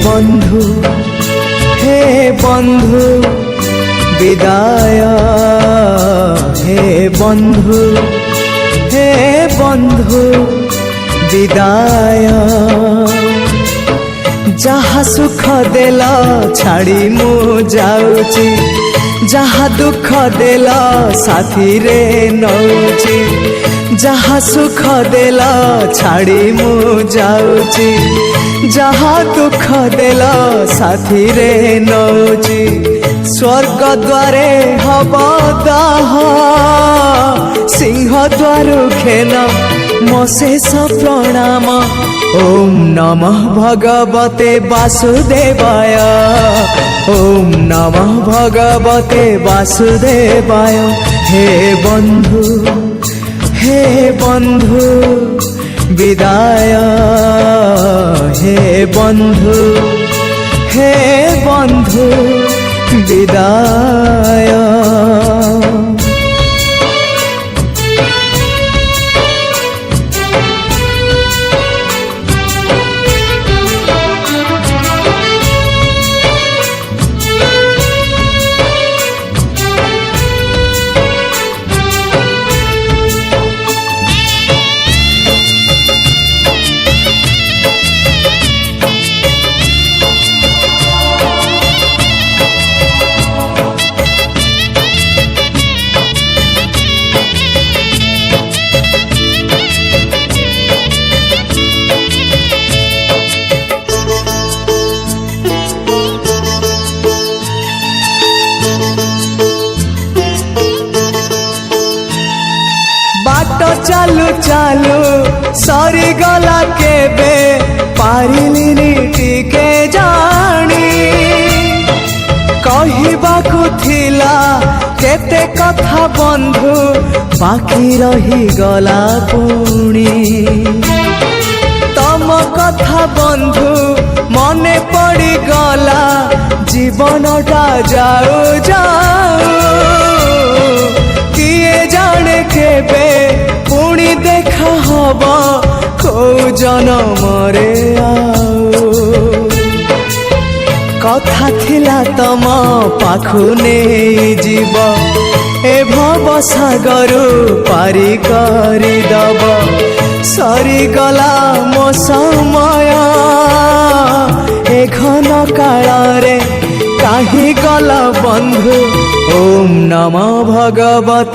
বন্ধু বিদায়, হে বন্ধু বিদায়। যাহা সুখ দেল ছাড়ি মু যাউছি, যাহা দুঃখ দেল সাথীরে নউছি। যাহা সুখ দেল ছাড়ি মু যাউছি, যাহা দুঃখ দেল সাথীরে নউছি। স্বর্গ দ্বারে হব দাহ, সিংহ দ্বারু ঘেন মো শেষ প্রণাম। ওম নমঃ ভগবতে বাসুদেবায়, ওম নমঃ ভগবতে বাসুদেবায়। হে বন্ধু বিদায়, হে বন্ধু বিদায়। बाट चालू चालू सरी गला केबे पारिलिनी टिके जानी। कहिबाकु थिला केते कथा बंधु बाकी रही गला पुणी। तम कथा बंधु मने पड़ी गला, जीवनटा जाऊ जाऊ। किए जाने केबे पुणी देखा हब को जनमरे आऊ। कथा थिला तम पाखु नहीं जीव, ए भव सागरु पारी करी दब। सरी गला मो समय ए घन काଳରେ काहि गला बंधु। ओम नमः भगवते